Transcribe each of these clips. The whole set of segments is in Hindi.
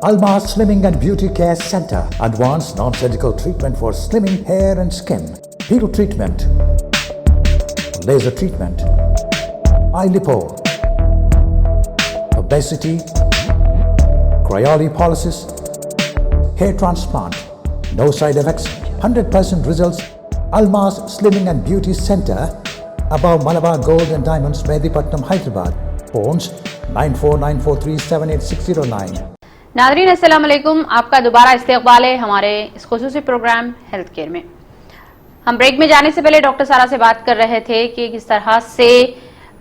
Almas Slimming and Beauty Care Center. Advanced non-surgical treatment for slimming hair and skin. Peel treatment. Laser treatment. Eye lipo. Obesity. Cryolipolysis. Hair transplant. No side effects. 100% results. Almas Slimming and Beauty Center. Above Malabar Gold and Diamonds, Mehdipatnam, Hyderabad. Phones 9494378609. नाज़रीन अस्सलाम वालेकुम, आपका दोबारा इस्तकबाल है हमारे इस खुसूसी प्रोग्राम हेल्थ केयर में। हम ब्रेक में जाने से पहले डॉक्टर सारा से बात कर रहे थे कि किस तरह से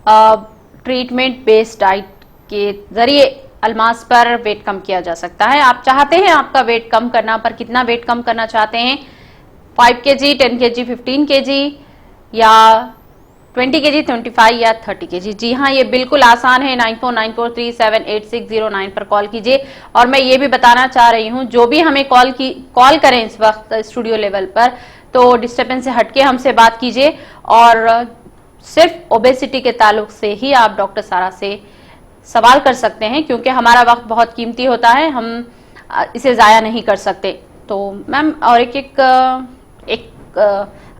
ट्रीटमेंट बेस्ड डाइट के जरिए अलमास पर वेट कम किया जा सकता है। आप चाहते हैं आपका वेट कम करना, पर कितना वेट कम करना चाहते हैं? 5 kg, 10 kg, 15 kg या 20 kg, 25 या 30 kg? जी हाँ, ये बिल्कुल आसान है। 9494378609 पर कॉल कीजिए। और मैं ये भी बताना चाह रही हूँ, जो भी हमें कॉल करें इस वक्त स्टूडियो लेवल पर, तो डिस्टर्बेंस से हटके हमसे बात कीजिए और सिर्फ ओबेसिटी के ताल्लुक से ही आप डॉक्टर सारा से सवाल कर सकते हैं, क्योंकि हमारा वक्त बहुत कीमती होता है, हम इसे ज़ाया नहीं कर सकते। तो मैम, और एक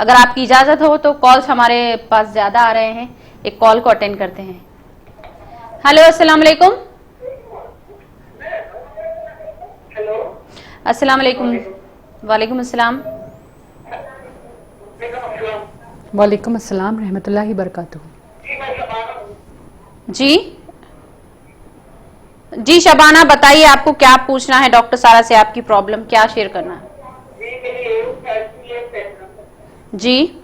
अगर आपकी इजाजत हो तो कॉल्स हमारे पास ज्यादा आ रहे हैं, एक कॉल को अटेंड करते हैं। हेलो, अस्सलाम वालेकुम। हेलो, अस्सलाम वालेकुम। वालेकुम अस्सलाम। वालेकुम अस्सलाम रहमतुल्लाहि बरकातुहू। जी जी शबाना, बताइए आपको क्या पूछना है डॉक्टर सारा से, आपकी प्रॉब्लम क्या शेयर करना है? जी,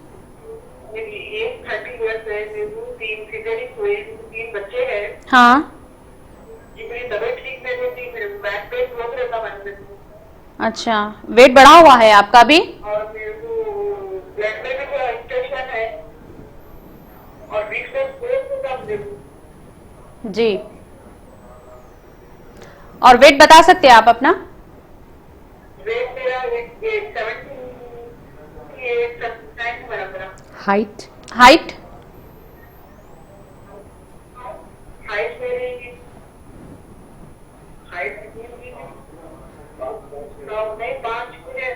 मेरी एज 30 इयर्स है, मेरे को 3 बच्चे हैं। हाँ जी, मेरी तबीयत ठीक नहीं रहती, मेरे बैक पेन बहुत रहता है। अच्छा, वेट बढ़ा हुआ है आपका भी? और मेरे को ब्लड में भी थोड़ा इन्फेक्शन है और बीच में स्ट्रोक होता है। जी, और वेट बता सकते हैं आप अपना? वेट मेरा 78 बराबर। हाइट हाइट मेरी हाइट नहीं 5 मुझे।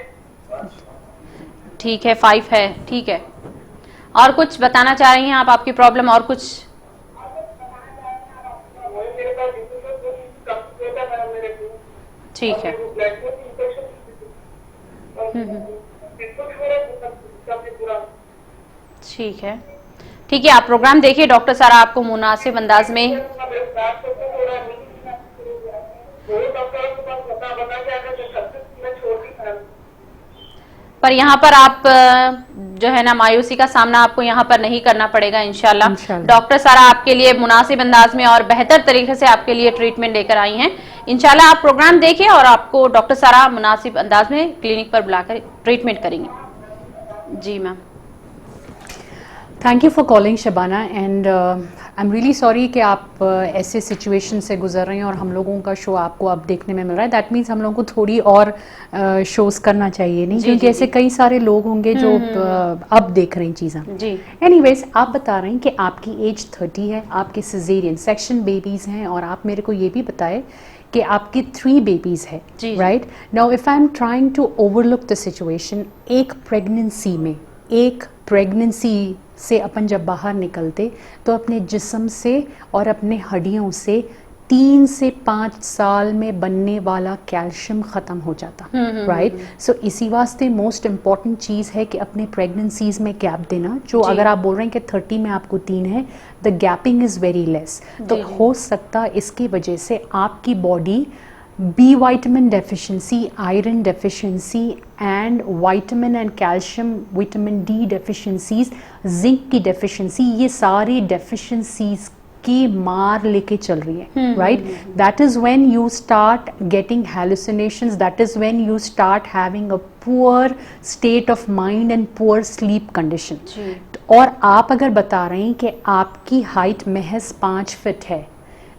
ठीक है, 5 है, ठीक है। और कुछ बताना चाह रही हैं आप, आपकी प्रॉब्लम और कुछ? मेरे पास ठीक है। ठीक है, ठीक है, आप प्रोग्राम देखिए, डॉक्टर सारा आपको मुनासिब अंदाज में। पर यहाँ पर आप जो है ना, मायूसी का सामना आपको यहाँ पर नहीं करना पड़ेगा इंशाल्लाह। डॉक्टर सारा आपके लिए मुनासिब अंदाज में और बेहतर तरीके से आपके लिए ट्रीटमेंट लेकर आई हैं। इंशाल्लाह आप प्रोग्राम देखिए और आपको डॉक्टर सारा मुनासिब अंदाज में क्लिनिक पर बुलाकर ट्रीटमेंट करेंगे। जी ma'am, thank you for calling Shabana, and I am really sorry कि आप ऐसे सिचुएशन से गुजर रहे हैं और हम लोगों का शो आपको अब देखने में मिल रहा है। दैट मीन्स हम लोगों को थोड़ी और शोज करना चाहिए, नहीं? क्योंकि ऐसे कई सारे लोग होंगे जो अब देख रहे हैं चीज़ें। जी, एनीवेज, आप बता रहे हैं कि आपकी एज 30 है, आपके सिजेरियन सेक्शन बेबीज़ हैं, और आप मेरे को ये भी बताएं कि आपकी 3 बेबीज़ है, right? Now if I am trying to overlook the situation, एक प्रेगनेंसी से अपन जब बाहर निकलते तो अपने जिस्म से और अपने हड्डियों से 3 से 5 साल में बनने वाला कैल्शियम ख़त्म हो जाता, राइट? सो इसी वास्ते मोस्ट इम्पॉर्टेंट चीज़ है कि अपने प्रेगनेंसीज में गैप देना। जो अगर आप बोल रहे हैं कि 30 में आपको 3 है, the gapping is very less. तो हो सकता इसकी वजह से आपकी body B vitamin deficiency, iron deficiency and vitamin and calcium, vitamin D deficiencies, zinc की डेफिशिएंसी, ये सारी डेफिशिएंसीज की मार लेके चल रही है, right? That is when you start getting hallucinations, that is when you start having a poor state of mind and poor sleep condition. और आप अगर बता रहे हैं कि आपकी हाइट महज 5 फीट है,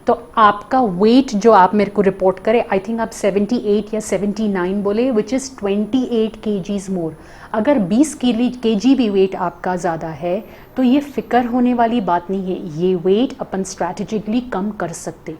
तो आपका वेट जो आप मेरे को रिपोर्ट करें, आई थिंक आप 78 या 79 बोले, विच इज़ 28 kgs मोर। अगर 20 kg भी वेट आपका ज़्यादा है तो ये फिक्र होने वाली बात नहीं है, ये वेट अपन स्ट्रैटेजिकली कम कर सकते।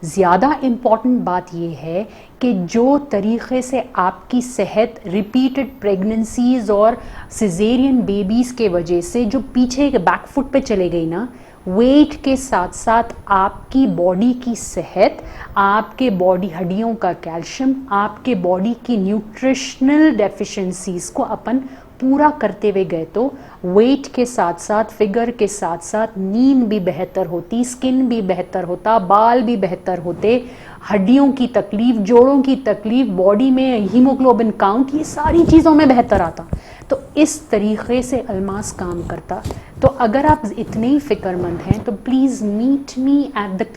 ज़्यादा इम्पॉर्टेंट बात ये है कि जो तरीक़े से आपकी सेहत रिपीटेड प्रेगनेंसीज और सिजेरियन बेबीज़ के वजह से जो पीछे के बैक फुट पे चले गई ना, वेट के साथ साथ आपकी बॉडी की सेहत, आपके बॉडी हड्डियों का कैल्शियम, आपके बॉडी की न्यूट्रिशनल डेफिशिएंसीज को अपन पूरा करते हुए गए तो वेट के साथ साथ, फिगर के साथ साथ नींद भी बेहतर होती, स्किन भी बेहतर होता, बाल भी बेहतर होते, हड्डियों की तकलीफ, जोड़ों की तकलीफ, बॉडी में हीमोग्लोबिन काउंट, ये सारी चीज़ों में बेहतर आता। तो इस तरीक़े से अल्मास काम करता। तो अगर आप इतने ही फ़िक्रमंद हैं तो please meet me at the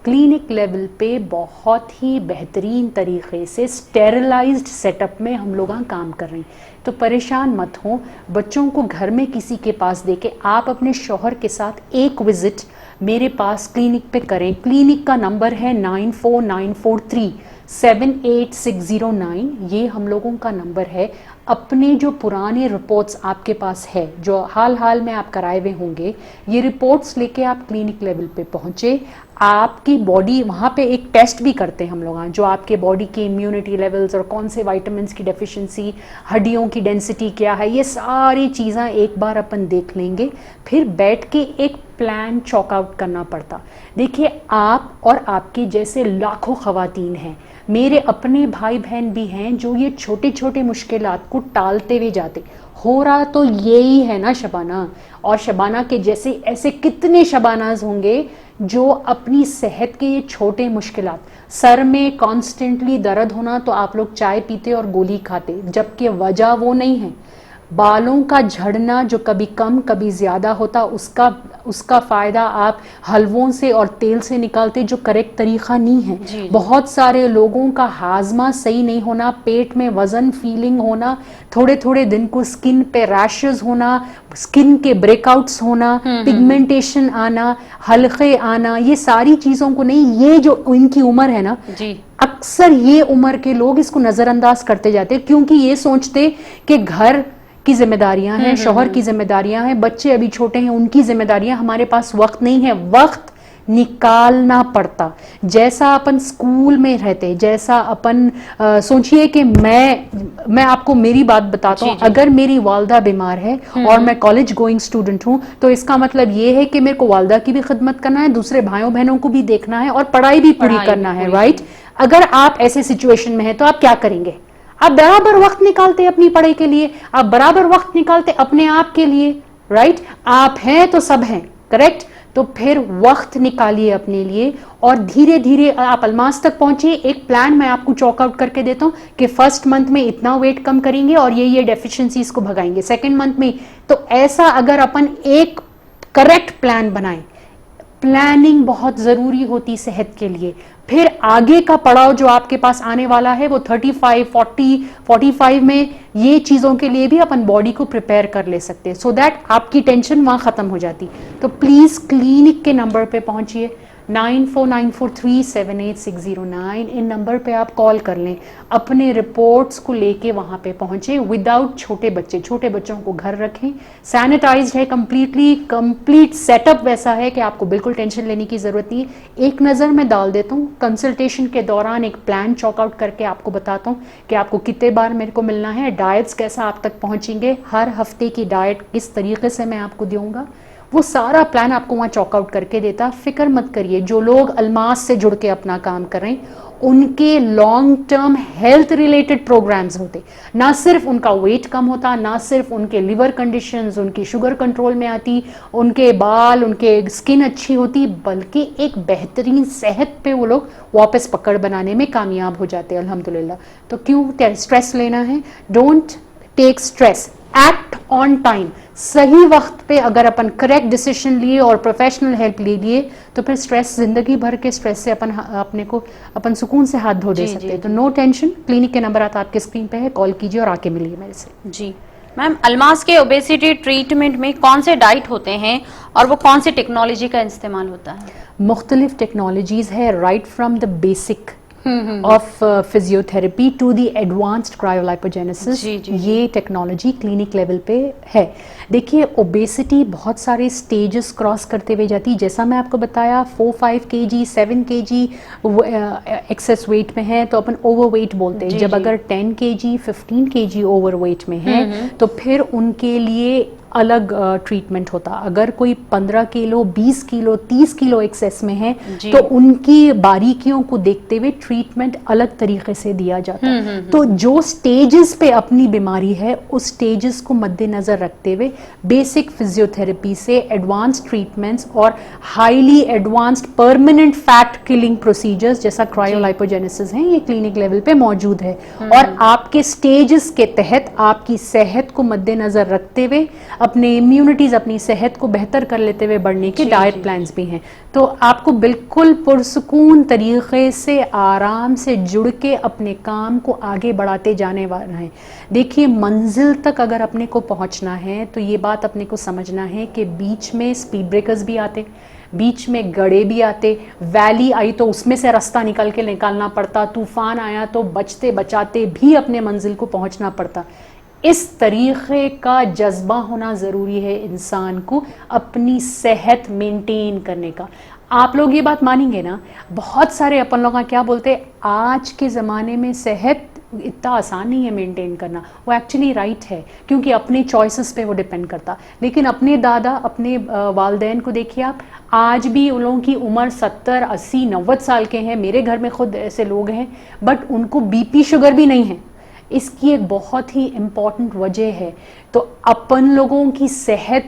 clinic level पे बहुत ही बेहतरीन तरीक़े से स्टेरिलाइज्ड सेटअप में हम लोग काम कर रहे हैं। तो परेशान मत हो, बच्चों को घर में किसी के पास देके आप अपने शौहर के साथ एक विज़िट मेरे पास क्लिनिक पे करें। क्लिनिक का नंबर है 9494378609, ये हम लोगों का नंबर है। अपने जो पुराने रिपोर्ट्स आपके पास है, जो हाल में आप कराए हुए होंगे, ये रिपोर्ट्स लेके आप क्लिनिक लेवल पे पहुँचे। आपकी बॉडी, वहाँ पे एक टेस्ट भी करते हैं हम लोग, जो आपके बॉडी के इम्यूनिटी लेवल्स और कौन से विटामिन्स की डेफिशिएंसी, हड्डियों की डेंसिटी क्या है, ये सारी चीज़ें एक बार अपन देख लेंगे। फिर बैठ के एक प्लान चॉक आउट करना पड़ता। देखिए, आप और आपके जैसे लाखों ख़वातीन हैं, मेरे अपने भाई बहन भी हैं जो ये छोटे छोटे मुश्किलात को टालते हुए जाते। हो रहा तो यही है ना शबाना, और शबाना के जैसे ऐसे कितने शबानाज होंगे जो अपनी सेहत के ये छोटे मुश्किलात, सर में कॉन्स्टेंटली दर्द होना तो आप लोग चाय पीते और गोली खाते, जबकि वजह वो नहीं है। बालों का झड़ना जो कभी कम कभी ज़्यादा होता, उसका फ़ायदा आप हलवों से और तेल से निकालते, जो करेक्ट तरीक़ा नहीं है। जी। बहुत सारे लोगों का हाजमा सही नहीं होना, पेट में वज़न फीलिंग होना, थोड़े थोड़े दिन को स्किन पे रैशेस होना, स्किन के ब्रेकआउट्स होना, पिगमेंटेशन आना, हल्के आना, ये सारी चीज़ों को नहीं, ये जो इनकी उम्र है ना जी, अक्सर ये उम्र के लोग इसको नज़रअंदाज करते जाते, क्योंकि ये सोचते कि घर की जिम्मेदारियां हैं, शौहर की जिम्मेदारियां हैं, बच्चे अभी छोटे हैं, उनकी जिम्मेदारियां, हमारे पास वक्त नहीं है। वक्त निकालना पड़ता। जैसा अपन स्कूल में रहते, जैसा अपन सोचिए कि मैं आपको मेरी बात बताता हूँ, अगर मेरी वालदा बीमार है और मैं कॉलेज गोइंग स्टूडेंट हूँ, तो इसका मतलब ये है कि मेरे को वालदा की भी खिदमत करना है, दूसरे भाइयों बहनों को भी देखना है और पढ़ाई भी पूरी करना है, राइट। अगर आप ऐसे सिचुएशन में हैं तो आप क्या करेंगे? आप बराबर वक्त निकालते अपनी पढ़ाई के लिए, आप बराबर वक्त निकालते अपने आप के लिए, राइट। आप हैं तो सब हैं, करेक्ट। तो फिर वक्त निकालिए अपने लिए और धीरे धीरे आप अल्मास तक पहुंचिए। एक प्लान मैं आपको चॉक आउट करके देता हूं कि फर्स्ट मंथ में इतना वेट कम करेंगे और ये डेफिशिएंसीज को भगाएंगे, सेकेंड मंथ में। तो ऐसा अगर अपन एक करेक्ट प्लान बनाएं, प्लानिंग बहुत ज़रूरी होती सेहत के लिए। फिर आगे का पड़ाव जो आपके पास आने वाला है वो 35, 40, 45 में, ये चीज़ों के लिए भी अपन बॉडी को प्रिपेयर कर ले सकते हैं, सो दैट आपकी टेंशन वहाँ ख़त्म हो जाती। तो प्लीज़ क्लिनिक के नंबर पे पहुँचिए, 9494378609। इन नंबर पे आप कॉल कर लें, अपने रिपोर्ट्स को लेके वहाँ पे पहुँचे। विदाउट छोटे बच्चों को घर रखें, सैनिटाइज्ड है कंप्लीट सेटअप वैसा है कि आपको बिल्कुल टेंशन लेने की ज़रूरत नहीं है। एक नज़र मैं डाल देता हूँ, कंसल्टेशन के दौरान एक प्लान चॉक आउट करके आपको बताता हूँ कि आपको कितने बार मेरे को मिलना है, डाइट्स कैसा आप तक पहुँचेंगे, हर हफ्ते की डाइट किस तरीके से मैं आपको दूंगा, वो सारा प्लान आपको वहाँ चॉक आउट करके देता। फिक्र मत करिए, जो लोग अल्मास से जुड़ के अपना काम कर रहे हैं उनके long term health related programmes होते, ना सिर्फ उनका वेट कम होता, ना सिर्फ उनके लिवर कंडीशंस, उनकी शुगर कंट्रोल में आती, उनके बाल, उनके स्किन अच्छी होती, बल्कि एक बेहतरीन सेहत पे वो लोग वापस पकड़ बनाने में कामयाब हो जाते हैं, अल्हम्दुलिल्लाह। तो क्यों स्ट्रेस लेना है? Don't take stress, act on time. सही वक्त पे अगर अपन करेक्ट डिसीजन लिए और प्रोफेशनल हेल्प ले लिए तो फिर स्ट्रेस, जिंदगी भर के स्ट्रेस से अपन सुकून से हाथ धो दे सकते हैं। तो नो टेंशन, क्लिनिक के नंबर आता आपके स्क्रीन पे है, कॉल कीजिए और आके मिलिए मेरे से। जी मैम, अल्मास के ओबेसिटी ट्रीटमेंट में कौन से डाइट होते हैं और वो कौन सी टेक्नोलॉजी का इस्तेमाल होता है? मुख्तलिफ टेक्नोलॉजीज़ है, right from the basic of physiotherapy to the advanced cryolipogenesis. जी, जी, ये टेक्नोलॉजी क्लिनिक लेवल पे है। देखिए ओबेसिटी बहुत सारे स्टेजेस क्रॉस करते हुए जाती है, जैसा मैं आपको बताया 4-5 kg 7 kg एक्सेस वेट में है तो अपन ओवरवेट बोलते हैं। जब अगर 10 kg 15 kg ओवरवेट में है तो फिर उनके लिए अलग ट्रीटमेंट होता। अगर कोई 15 किलो 20 किलो 30 किलो एक्सेस में है तो उनकी बारीकियों को देखते हुए ट्रीटमेंट अलग तरीके से दिया जाता है। तो जो स्टेजेस पे अपनी बीमारी है उस स्टेजेस को मद्देनजर रखते हुए बेसिक फिजियोथेरेपी से एडवांस ट्रीटमेंट्स और highly advanced permanent fat killing procedures जैसा क्रायोलाइपोजेनेसिस है ये क्लिनिक लेवल पे मौजूद है। और आपके स्टेजेस के तहत आपकी सेहत को मद्देनजर रखते हुए अपने इम्यूनिटीज अपनी सेहत को बेहतर कर लेते हुए बढ़ने के डाइट प्लान्स भी हैं। तो आपको बिल्कुल पुरसुकून तरीके से आराम से जुड़ के अपने काम को आगे बढ़ाते जाने वाला है। देखिए मंजिल तक अगर अपने को पहुंचना है तो ये बात अपने को समझना है कि बीच में स्पीड ब्रेकर्स भी आते, बीच में गड़े भी आते, वैली आई तो उसमें से रास्ता निकालना पड़ता, तूफान आया तो बचते बचाते भी अपने मंजिल को पहुंचना पड़ता। इस तरीके का जज्बा होना ज़रूरी है इंसान को अपनी सेहत मेंटेन करने का। आप लोग ये बात मानेंगे ना, बहुत सारे अपन लोग क्या बोलते हैं आज के ज़माने में सेहत इतना आसान नहीं है मेंटेन करना। वो एक्चुअली राइट है क्योंकि अपने चॉइसेस पे वो डिपेंड करता। लेकिन अपने दादा अपने वालदैन को देखिए आप, आज भी उन लोगों की उम्र 70 80 90 साल के हैं। मेरे घर में खुद ऐसे लोग हैं बट उनको बीपी शुगर भी नहीं है। इसकी एक बहुत ही इम्पॉर्टेंट वजह है। तो अपन लोगों की सेहत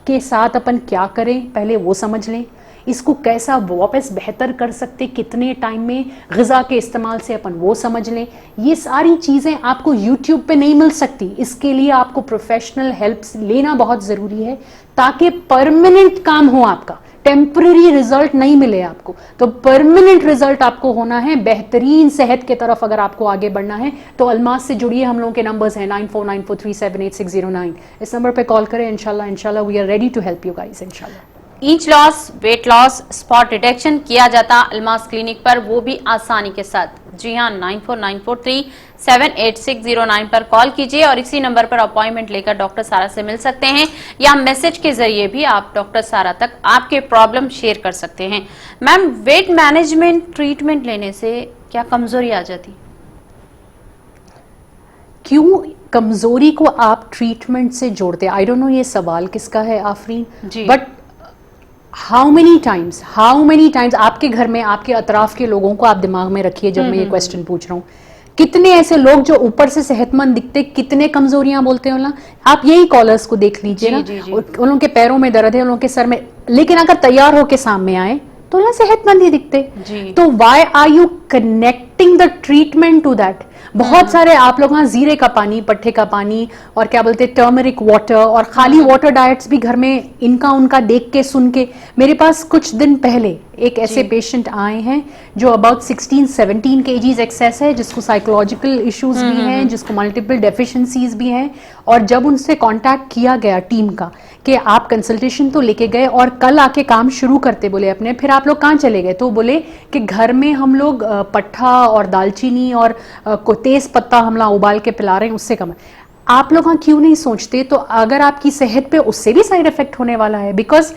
के साथ अपन क्या करें पहले वो समझ लें, इसको कैसा वापस बेहतर कर सकते कितने टाइम में ग़िज़ा के इस्तेमाल से अपन वो समझ लें। ये सारी चीज़ें आपको यूट्यूब पे नहीं मिल सकती, इसके लिए आपको प्रोफेशनल हेल्प लेना बहुत ज़रूरी है ताकि परमानेंट काम हो आपका, टेम्पररी रिजल्ट नहीं मिले आपको। तो परमानेंट रिजल्ट आपको होना है, बेहतरीन सेहत के तरफ अगर आपको आगे बढ़ना है तो अल्मास से जुड़िए। हम लोगों के नंबर्स हैं 9494378609। इस नंबर पे कॉल करें। इंशाल्लाह we are ready to help you guys इंशाल्लाह। Inch loss, weight loss, spot detection किया जाता अल्मास क्लिनिक पर, वो भी आसानी के साथ। जी हाँ, 9494378609 पर कॉल कीजिए और इसी नंबर पर अपॉइंटमेंट लेकर डॉक्टर सारा से मिल सकते हैं या मैसेज के जरिए भी आप डॉक्टर सारा तक आपके प्रॉब्लम शेयर कर सकते हैं। मैम, वेट मैनेजमेंट ट्रीटमेंट लेने से क्या कमजोरी आ जाती? क्यों कमजोरी को आप ट्रीटमेंट से जोड़ते हैं? आई डोंट नो ये सवाल किसका है Afreen, but how many times आपके घर में आपके अतराफ के लोगों को आप दिमाग में रखिए जब मैं ये क्वेश्चन पूछ रहा हूँ। कितने ऐसे लोग जो ऊपर से सेहतमंद दिखते कितने कमजोरियां बोलते हैं ना। आप यही कॉलर्स को देख लीजिए ना, उन लोगों के पैरों में दर्द है, उन लोगों के सर में, लेकिन अगर तैयार होके सामने आए तो ना सेहतमंद ही दिखते। तो why are you connecting the treatment to that? बहुत सारे आप लोग यहाँ जीरे का पानी, पट्टे का पानी और क्या बोलते हैं टर्मरिक वाटर और खाली वाटर डाइट्स भी घर में इनका उनका देख के सुन के। मेरे पास कुछ दिन पहले एक ऐसे पेशेंट आए हैं जो अबाउट 16-17 kgs एक्सेस है, जिसको साइकोलॉजिकल इश्यूज भी हैं, जिसको मल्टीपल डेफिशिएंसीज भी हैं। और जब उनसे कांटेक्ट किया गया टीम का कि आप कंसल्टेशन तो लेके गए और कल आके काम शुरू करते बोले अपने, फिर आप लोग कहाँ चले गए? तो बोले कि घर में हम लोग पट्ठा और दालचीनी और तेज पत्ता हमला उबाल के पिला रहे हैं, उससे कम है। आप लोग हाँ क्यों नहीं सोचते? तो अगर आपकी सेहत पे उससे भी साइड इफेक्ट होने वाला है। बिकॉज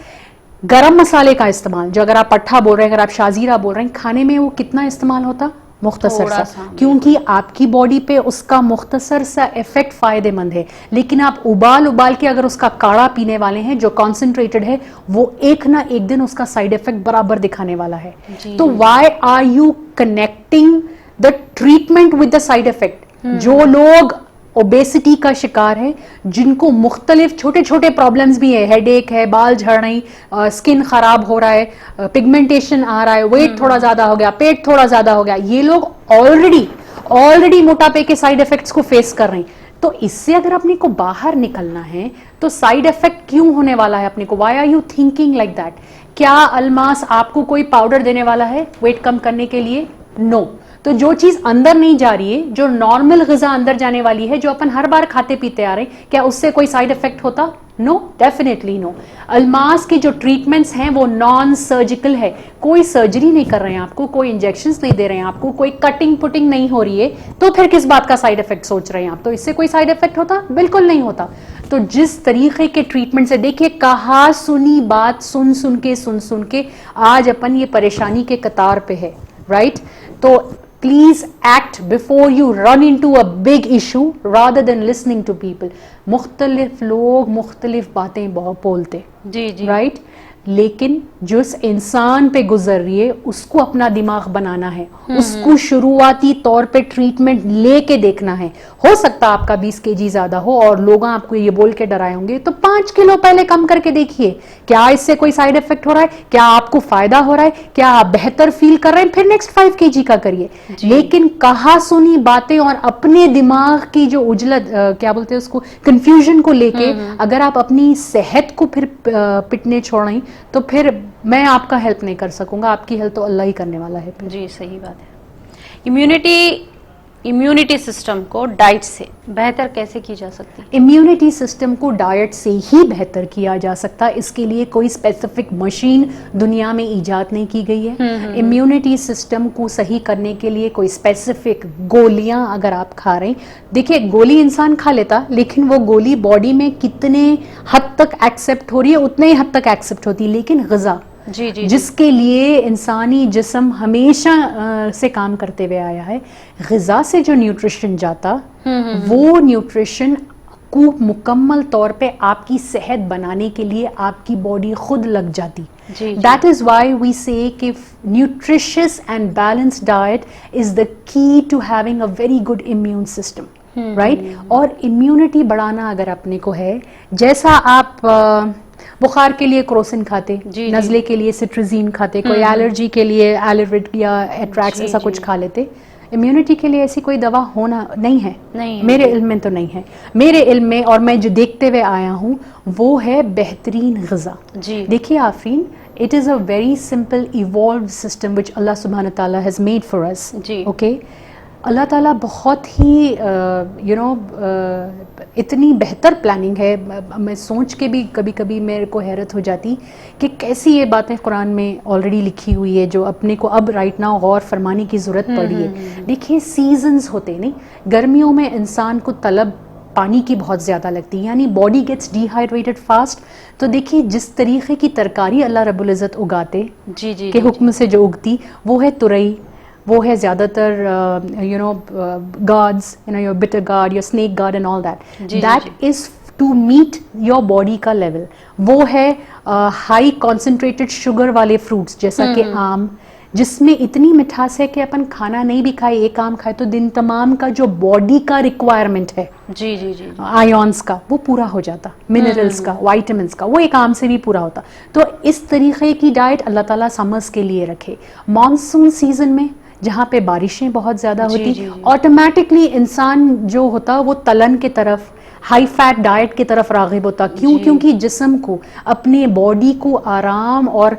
गरम मसाले का इस्तेमाल, जो अगर आप पट्ठा बोल रहे हैं, अगर आप शाजीरा बोल रहे हैं, खाने में वो कितना इस्तेमाल होता? मुख्तसर सा, क्योंकि आपकी बॉडी पे उसका मुख्तसर सा इफेक्ट फायदेमंद है। लेकिन आप उबाल के अगर उसका काढ़ा पीने वाले हैं जो कॉन्सेंट्रेटेड है, वो एक ना एक दिन उसका साइड इफेक्ट बराबर दिखाने वाला है। तो why are you connecting the treatment with the side effect? जो लोग ओबेसिटी का शिकार है, जिनको मुख्तलिफ छोटे छोटे प्रॉब्लम्स भी है, हेडेक है, बाल झड़ रही, स्किन खराब हो रहा है, पिगमेंटेशन आ रहा है, वेट थोड़ा ज्यादा हो गया, पेट थोड़ा ज्यादा हो गया, ये लोग ऑलरेडी मोटापे के साइड इफेक्ट्स को फेस कर रहे हैं। तो इससे अगर अपने को बाहर निकलना है तो साइड इफेक्ट क्यों होने वाला है अपने को? Why are you thinking like that? क्या अल्मास आपको कोई पाउडर देने वाला है वेट कम करने के लिए? नो। तो जो चीज अंदर नहीं जा रही है, जो नॉर्मल ग़िज़ा अंदर जाने वाली है, जो अपन हर बार खाते पीते आ रहे हैं, क्या उससे कोई साइड इफेक्ट होता? No, definitely no. अल्मास के जो ट्रीटमेंट्स हैं वो नॉन सर्जिकल है, कोई सर्जरी नहीं कर रहे हैं आपको, कोई इंजेक्शंस नहीं दे रहे हैं आपको, कोई कटिंग पुटिंग नहीं हो रही है, तो फिर किस बात का साइड इफेक्ट सोच रहे हैं आप? तो इससे कोई साइड इफेक्ट होता? बिल्कुल नहीं होता। तो जिस तरीके के ट्रीटमेंट से, देखिए कहा सुनी बात सुन सुन के आज अपन ये परेशानी के कतार पे है, राइट? तो please act before you run into a big issue rather than listening to people. मुख्तलिफ लोग मुख्तलिफ बातें बहुत बोलते, जी जी, राइट? लेकिन जो इस इंसान पे गुजर रही है उसको अपना दिमाग बनाना है, उसको शुरुआती तौर पे ट्रीटमेंट लेके देखना है। हो सकता है आपका 20 kg ज्यादा हो और लोग आपको ये बोल के डराए होंगे, तो 5 किलो पहले कम करके देखिए, क्या इससे कोई साइड इफेक्ट हो रहा है, क्या आपको फायदा हो रहा है, क्या आप बेहतर फील कर रहे हैं, फिर नेक्स्ट 5 kg का करिए। लेकिन कहा सुनी बातें और अपने दिमाग की जो उजलत क्या बोलते हैं उसको, कंफ्यूजन को लेके अगर आप अपनी सेहत को फिर पिटने छोड़ें, तो फिर मैं आपका हेल्प नहीं कर सकूंगा, आपकी हेल्प तो अल्लाह ही करने वाला है। जी सही बात है। इम्यूनिटी सिस्टम को डाइट से बेहतर कैसे की जा सकती है? इम्यूनिटी सिस्टम को डाइट से ही बेहतर किया जा सकता है। इसके लिए कोई स्पेसिफिक मशीन दुनिया में इजाद नहीं की गई है। इम्यूनिटी सिस्टम को सही करने के लिए कोई स्पेसिफिक गोलियां अगर आप खा रहे हैं, देखिए गोली इंसान खा लेता, लेकिन वो गोली बॉडी में कितने हद तक एक्सेप्ट हो रही है उतने ही हद तक एक्सेप्ट होती है। लेकिन ग़िज़ा जी जी, जिसके लिए इंसानी जिस्म हमेशा से काम करते हुए आया है, ग़िज़ा से जो न्यूट्रिशन जाता वो न्यूट्रिशन को मुकम्मल तौर पे आपकी सेहत बनाने के लिए आपकी बॉडी खुद लग जाती। That is why we say कि nutritious and balanced diet is the key to having a very good immune system, right? और इम्यूनिटी बढ़ाना अगर अपने को है, जैसा आप बुखार के लिए क्रोसिन खाते, नज़ले के लिए सिट्रजीन खाते, कोई एलर्जी के लिए एलर्विट या एट्रैक्स ऐसा कुछ खा लेते, इम्यूनिटी के लिए ऐसी कोई दवा होना नहीं है, मेरे इल्म में तो नहीं है। मेरे इल्म में और मैं जो देखते हुए आया हूँ वो है बेहतरीन ग़िज़ा। देखिए Afreen, it is a very simple evolved system which Allah सुब्हानहू तआला has made for us, okay? Allah ताला बहुत ही इतनी बेहतर प्लानिंग है, मैं सोच के भी कभी कभी मेरे को हैरत हो जाती कि कैसी ये बातें कुरान में ऑलरेडी लिखी हुई है जो अपने को अब राइट नाउ गौर फरमाने की ज़रूरत पड़ी है। देखिए सीजन्स होते नहीं, गर्मियों में इंसान को तलब पानी की बहुत ज़्यादा लगती है, यानी बॉडी गेट्स डिहाइड्रेटेड फास्ट। तो देखिए जिस तरीके की तरकारी अल्लाह रब्बुल इज़्ज़त उगाते के हुक्म से जो उगती, वो है तुरई, वो है ज़्यादातर gourds, your bitter gourd, your snake gourd and all that is to meet your body का लेवल। वो है हाई कॉन्सेंट्रेटेड शुगर वाले फ्रूट्स जैसा कि आम, जिसमें इतनी मिठास है कि अपन खाना नहीं भी खाए, एक आम खाए तो दिन तमाम का जो बॉडी का रिक्वायरमेंट है आयोन्स का वो पूरा हो जाता, मिनरल्स का, वाइटामिन्स का, वो एक आम से भी पूरा होता। तो इस तरीके की डाइट अल्लाह ताला समर्स के लिए रखे। मॉनसून सीजन में जहाँ पे बारिशें बहुत ज़्यादा होती, ऑटोमेटिकली इंसान जो होता वो तलन के तरफ, हाई फैट डाइट की तरफ राग़िब होता। क्यों? क्योंकि जिस्म को, अपने बॉडी को आराम और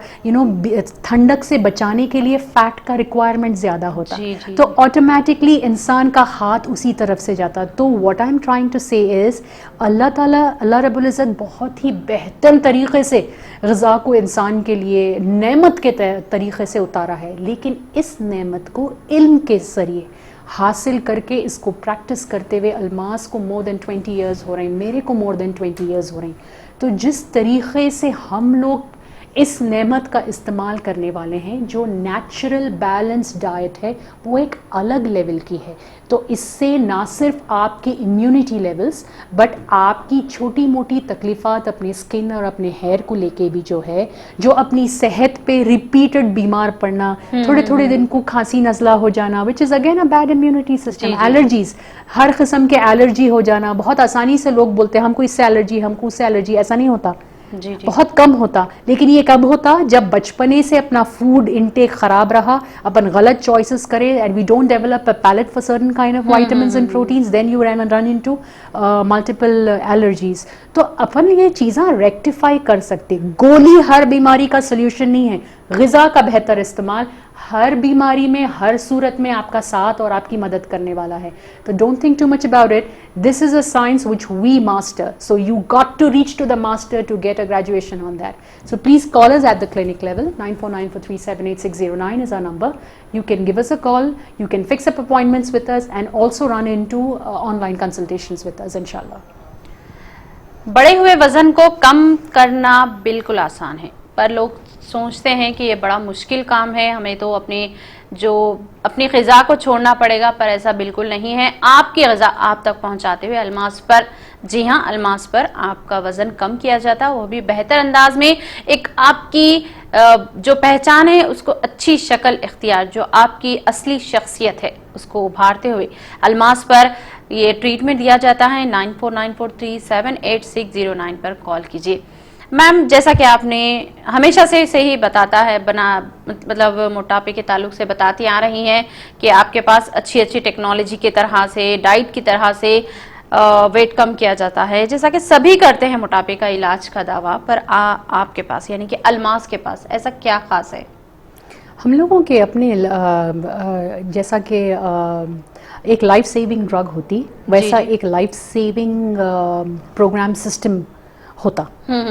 ठंडक से बचाने के लिए फैट का रिक्वायरमेंट ज़्यादा होता, तो ऑटोमेटिकली इंसान का हाथ उसी तरफ से जाता। तो what I am trying to say is Allah ताला, अल्लाह रब्बुल इज़्ज़त बहुत ही बेहतर तरीके से ग़िज़ा को इंसान के लिए नेमत के तरीके से उतारा है, लेकिन इस नेमत को इल्म के ज़रिए हासिल करके इसको प्रैक्टिस करते हुए अल्मास को मोर देन 20 ईयर्स हो रहे हैं, मेरे को मोर देन 20 ईयर्स हो रहे हैं। तो जिस तरीके से हम लोग इस नेमत का इस्तेमाल करने वाले हैं, जो नेचुरल बैलेंस डाइट है, वो एक अलग लेवल की है। तो इससे ना सिर्फ आपके इम्यूनिटी लेवल्स बट आपकी छोटी मोटी तकलीफ़ात अपने स्किन और अपने हेयर को लेके भी जो है, जो अपनी सेहत पे रिपीटेड बीमार पड़ना, थोड़े थोड़े दिन को खांसी नज़ला हो जाना, which is again a bad immunity system. Allergies, हर किस्म के एलर्जी हो जाना, बहुत आसानी से लोग बोलते हैं हमको इससे एलर्जी, हमको उससे एलर्जी, ऐसा नहीं होता, बहुत कम होता। लेकिन ये कब होता? जब बचपने से अपना फूड इनटेक खराब रहा, अपन गलत चॉइसेस करें and we don't develop a palate for certain kind of vitamins and proteins, then you run into multiple allergies. तो अपन ये चीज़ें रेक्टिफाई कर सकते। गोली हर बीमारी का सोल्यूशन नहीं है, ग़िज़ा का बेहतर इस्तेमाल हर बीमारी में, हर सूरत में आपका साथ और आपकी मदद करने वाला है. तो don't think too much about it. This is a science which we master, so you got to reach to the master to get a graduation on that. So please call us at the clinic level. 9494378609 is our number. You can give us a call, you can fix up appointments with us and also run into online consultations with us, inshallah. बढ़े हुए वजन को कम करना बिल्कुल आसान है, पर लोग सोचते हैं कि ये बड़ा मुश्किल काम है, हमें तो अपनी ग़िज़ा को छोड़ना पड़ेगा, पर ऐसा बिल्कुल नहीं है. आपकी ग़िज़ा आप तक पहुंचाते हुए अल्मास पर, जी हाँ, अल्मास पर आपका वज़न कम किया जाता है, वो भी बेहतर अंदाज में. एक आपकी जो पहचान है उसको अच्छी शक्ल इख्तियार, जो आपकी असली शख्सियत है उसको उभारते हुए अल्मास पर ये ट्रीटमेंट दिया जाता है. 9494378609 पर कॉल कीजिए. मैम, जैसा कि आपने हमेशा से ही बताता है, मतलब मोटापे के ताल्लुक से बताती आ रही हैं कि आपके पास अच्छी टेक्नोलॉजी की तरह से, डाइट की तरह से वेट कम किया जाता है, जैसा कि सभी करते हैं मोटापे का इलाज का दावा, पर आपके पास यानी कि अल्मास के पास ऐसा क्या खास है? हम लोगों के अपने जैसा कि एक लाइफ सेविंग ड्रग होती, वैसा एक लाइफ सेविंग प्रोग्राम सिस्टम होता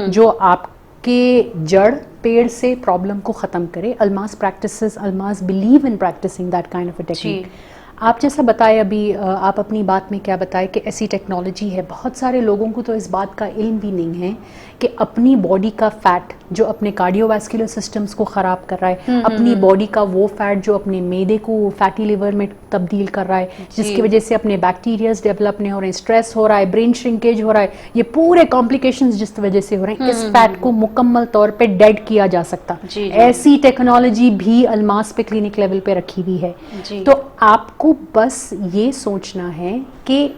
जो आपके जड़ पेड़ से प्रॉब्लम को ख़त्म करे. Almas practices, Almas believe in practicing that kind of a technique. आप जैसा बताए अभी, आप अपनी बात में क्या बताए कि ऐसी टेक्नोलॉजी है. बहुत सारे लोगों को तो इस बात का इल्म भी नहीं है कि अपनी बॉडी का फैट जो अपने कार्डियोवैस्कुलर सिस्टम्स को ख़राब कर रहा है, अपनी बॉडी का वो फैट जो अपने मैदे को फैटी लिवर में तब्दील कर रहा है, जिसकी वजह से अपने बैक्टीरियाज डेवलप नहीं हो रहे हैं, स्ट्रेस हो रहा है, ब्रेन श्रिंकेज हो रहा है, ये पूरे कॉम्प्लिकेशंस जिस वजह से हो रहे हैं, इस फैट को मुकम्मल तौर पे डेड किया जा सकता. ऐसी टेक्नोलॉजी भी अल्मास पे क्लिनिक लेवल पे रखी हुई है. तो आपको बस ये सोचना है कि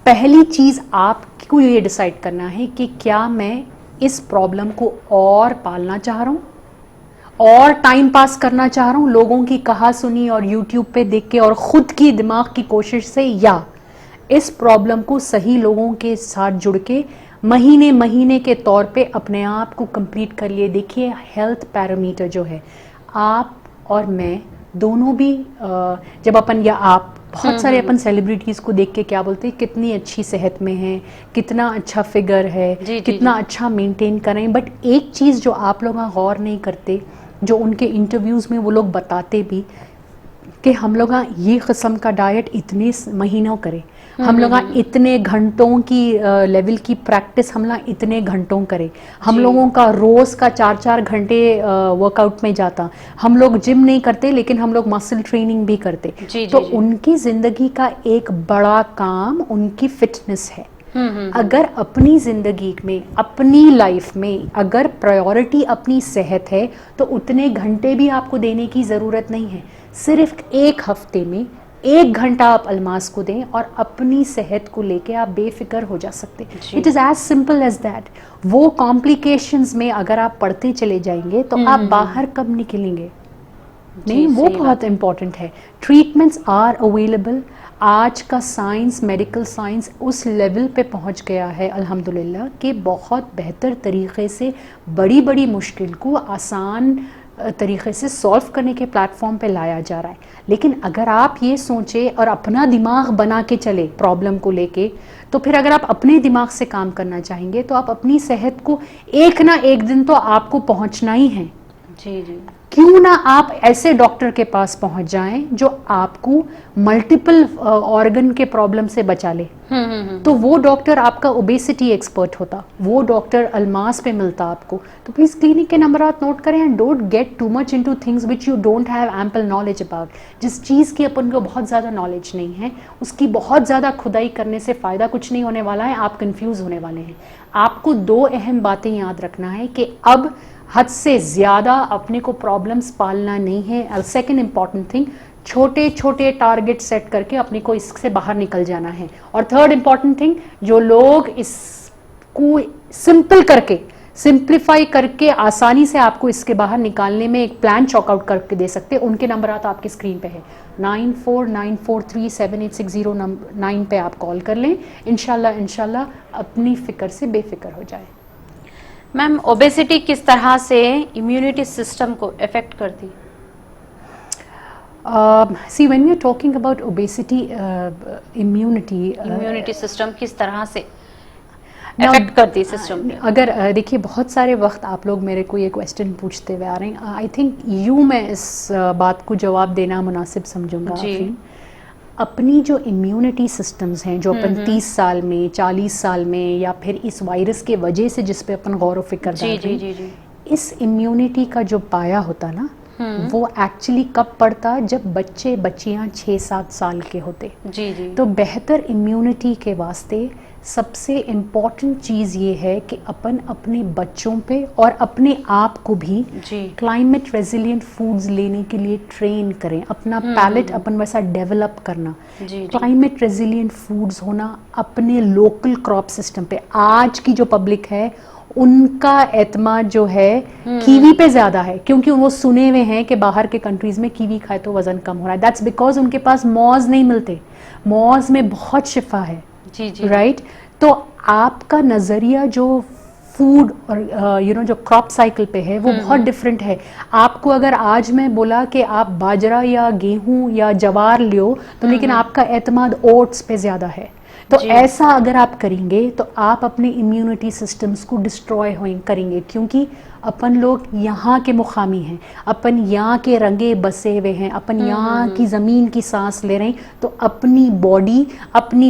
पहली चीज आपको ये डिसाइड करना है कि क्या मैं इस प्रॉब्लम को और पालना चाह रहा हूं और टाइम पास करना चाह रहा हूं लोगों की कहा सुनी और यूट्यूब पे देख के और खुद की दिमाग की कोशिश से, या इस प्रॉब्लम को सही लोगों के साथ जुड़ के महीने महीने के तौर पे अपने आप को कंप्लीट कर लिए. देखिए, हेल्थ पैरामीटर जो है, आप और मैं दोनों भी जब अपन या आप बहुत सारे अपन सेलिब्रिटीज को देख के क्या बोलते हैं, कितनी अच्छी सेहत में है, कितना अच्छा फिगर है, कितना अच्छा मेंटेन करें. बट एक चीज़ जो आप लोग गौर नहीं करते, जो उनके इंटरव्यूज़ में वो लोग बताते भी, कि हम लोग ये किस्म का डाइट इतने महीनों करें, हम लोग इतने घंटों की लेवल की प्रैक्टिस हम लोग इतने घंटों करें, हम लोगों का रोज़ का 4-4 घंटे वर्कआउट में जाता, हम लोग जिम नहीं करते लेकिन हम लोग मसल ट्रेनिंग भी करते. तो उनकी ज़िंदगी का एक बड़ा काम उनकी फिटनेस है. अगर अपनी जिंदगी में, अपनी लाइफ में अगर प्रायोरिटी अपनी सेहत है, तो उतने घंटे भी आपको देने की ज़रूरत नहीं है. सिर्फ एक हफ्ते में 1 घंटा आप अल्मास को दें और अपनी सेहत को लेके आप बेफिक्र हो जा सकते. It is as simple as that. वो कॉम्प्लिकेशंस में अगर आप पढ़ते चले जाएंगे तो आप बाहर कब निकलेंगे? नहीं, वो बहुत इंपॉर्टेंट है. Treatments are available. आज का साइंस, मेडिकल साइंस उस लेवल पे पहुंच गया है अल्हम्दुलिल्लाह कि बहुत बेहतर तरीके से बड़ी बड़ी मुश्किल को आसान तरीके से सॉल्व करने के प्लेटफॉर्म पे लाया जा रहा है. लेकिन अगर आप ये सोचें और अपना दिमाग बना के चले प्रॉब्लम को लेके, तो फिर अगर आप अपने दिमाग से काम करना चाहेंगे तो आप अपनी सेहत को एक ना एक दिन तो आपको पहुंचना ही है. जी. क्यों ना आप ऐसे डॉक्टर के पास पहुंच जाएं जो आपको मल्टीपल ऑर्गन के प्रॉब्लम से बचा ले. तो वो डॉक्टर आपका ओबेसिटी एक्सपर्ट होता, वो डॉक्टर अल्मास पे मिलता आपको. तो प्लीज क्लिनिक के नंबर आप नोट करें and don't get too much into things which you don't have ample knowledge about. जिस चीज़ की अपन को बहुत ज़्यादा नॉलेज नहीं है, उसकी बहुत ज़्यादा खुदाई करने से फ़ायदा कुछ नहीं होने वाला है. आप कंफ्यूज होने वाले हैं. आपको 2 अहम बातें याद रखना है कि अब हद से ज़्यादा अपने को प्रॉब्लम्स पालना नहीं है. सेकेंड इंपॉर्टेंट थिंग, छोटे छोटे टारगेट सेट करके अपने को इससे बाहर निकल जाना है. और थर्ड इंपॉर्टेंट थिंग, जो लोग इसको सिंप्लीफाई करके आसानी से आपको इसके बाहर निकालने में एक प्लान चॉकआउट करके दे सकते हैं, उनके नंबर तो आपकी स्क्रीन पे है. 9494378609 पे आप कॉल कर लें. इंशाल्लाह अपनी फिक्र से बेफिक्र हो जाए. मैम ओबेसिटी किस तरह से इम्यूनिटी सिस्टम को इफेक्ट करती है? See, when we are talking about obesity, immunity, immunity system किस तरह से इफेक्ट करती है सिस्टम पे? अगर देखिए बहुत सारे वक्त आप लोग मेरे को ये क्वेश्चन पूछते हुए आ रहे हैं, आई थिंक मैं इस बात को जवाब देना मुनासिब समझूंगा। जी। आफरीन, अपनी जो इम्यूनिटी सिस्टम्स हैं जो अपन 30 साल में 40 साल में या फिर इस वायरस के वजह से जिस पे अपन गौर व फिक्र जी डाल जी रहे जी हैं, जी इस इम्यूनिटी का जो पाया होता ना वो एक्चुअली कब पड़ता जब बच्चे बच्चियां 6-7 साल के होते। जी जी तो बेहतर इम्यूनिटी के वास्ते सबसे इम्पॉर्टेंट चीज़ ये है कि अपन अपने बच्चों पे और अपने आप को भी जी क्लाइमेट रेजिलिएंट फूड्स लेने के लिए ट्रेन करें, अपना पैलेट अपन वैसा डेवलप करना, जी जी क्लाइमेट रेजिलिएंट फूड्स होना, अपने लोकल क्रॉप सिस्टम पे। आज की जो पब्लिक है उनका एतमाद जो है कीवी पे ज्यादा है, क्योंकि वो सुने हुए हैं कि बाहर के कंट्रीज में कीवी खाए तो वजन कम हो रहा है। दैट्स बिकॉज उनके पास मॉज नहीं मिलते, मॉज में बहुत शिफा है, जी जी राइट? तो आपका नजरिया जो फूड और जो क्रॉप साइकिल पे है वो बहुत डिफरेंट है। आपको अगर आज मैं बोला कि आप बाजरा या गेहूं या जवार लियो तो लेकिन आपका एतमाद ओट्स पे ज्यादा है। तो ऐसा अगर आप करेंगे तो आप अपने इम्यूनिटी सिस्टम्स को डिस्ट्रॉय करेंगे, क्योंकि अपन लोग यहाँ के मुकामी हैं, अपन यहाँ के रंगे बसे हुए हैं, अपन यहाँ की ज़मीन की सांस ले रहे हैं। तो अपनी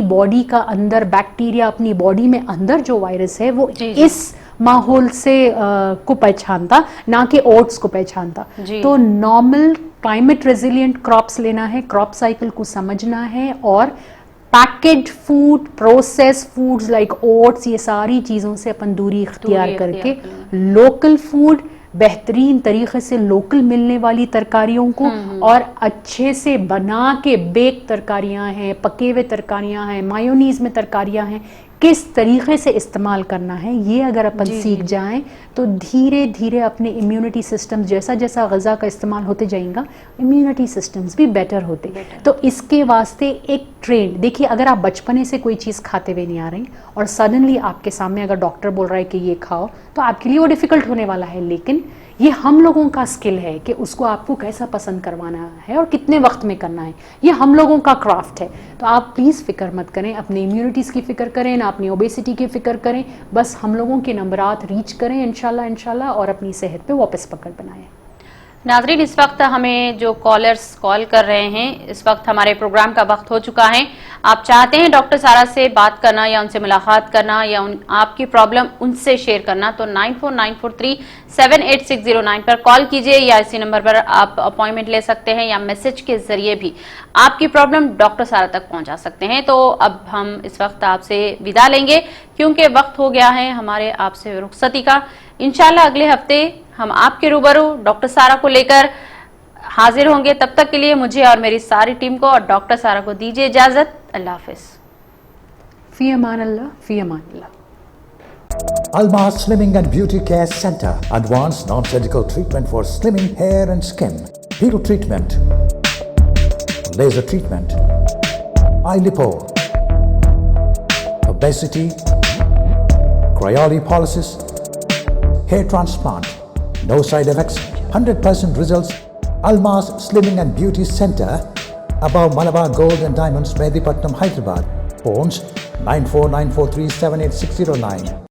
बॉडी का अंदर बैक्टीरिया, अपनी बॉडी में अंदर जो वायरस है वो जी, जी। इस माहौल से को पहचानता, ना कि ओट्स को पहचानता। जी। तो नॉर्मल क्लाइमेट रेजिलिएंट क्रॉप्स लेना है, क्रॉप साइकिल को समझना है, और package food, process foods like oats, ये सारी चीज़ों से अपन दूरी इख्तियार करके लोकल फूड, बेहतरीन तरीके से लोकल मिलने वाली तरकारियों को और अच्छे से बना के बेक तरकारियां हैं, पके हुए तरकारियां हैं, मायोनीज में तरकारियां हैं, किस तरीके से इस्तेमाल करना है ये अगर अपन सीख जाएं तो धीरे धीरे अपने इम्यूनिटी सिस्टम्स जैसा जैसा ग़िज़ा का इस्तेमाल होते जाएगा, इम्यूनिटी सिस्टम्स भी बेटर होते। तो इसके वास्ते एक ट्रेंड देखिए, अगर आप बचपने से कोई चीज़ खाते हुए नहीं आ रहे और सडनली आपके सामने अगर डॉक्टर बोल रहा है कि ये खाओ, तो आपके लिए वो डिफ़िकल्ट होने वाला है। लेकिन ये हम लोगों का स्किल है कि उसको आपको कैसा पसंद करवाना है और कितने वक्त में करना है, ये हम लोगों का क्राफ्ट है। तो आप प्लीज़ फ़िक्र मत करें, अपने इम्यूनिटीज़ की फ़िक्र करें ना अपनी ओबेसिटी की फ़िक्र करें, बस हम लोगों के नंबरात रीच करें इंशाल्लाह और अपनी सेहत पे वापस पकड़ बनाएं। नाज़रीन, इस वक्त हमें जो कॉलर्स कॉल कर रहे हैं, इस वक्त हमारे प्रोग्राम का वक्त हो चुका है। आप चाहते हैं डॉक्टर सारा से बात करना या उनसे मुलाकात करना या आपकी प्रॉब्लम उनसे शेयर करना, तो 9494378609 पर कॉल कीजिए या इसी नंबर पर आप अपॉइंटमेंट ले सकते हैं या मैसेज के जरिए भी आपकी प्रॉब्लम डॉक्टर सारा तक पहुंचा सकते हैं। तो अब हम इस वक्त आपसे विदा लेंगे क्योंकि वक्त हो गया है हमारे आपसे रुखसती का। इंशाल्लाह अगले हफ्ते हम आपके रूबरू डॉक्टर सारा को लेकर हाजिर होंगे। तब तक के लिए मुझे और मेरी सारी टीम को और डॉक्टर सारा को दीजिए इजाजत। अल्लाह हाफिज। फी अमान अल्लाह, फी अमान अल्लाह। Almas Slimming and Beauty Care Center. Advanced non-surgical treatment for slimming hair and skin. Peel treatment. Laser treatment. Eye lipo. Obesity. Cryolipolysis. Hair transplant. No side effects. 100% results. Almas Slimming and Beauty Center. Above Malabar Gold and Diamonds, Medipatnam, Hyderabad. Phones 9494378609.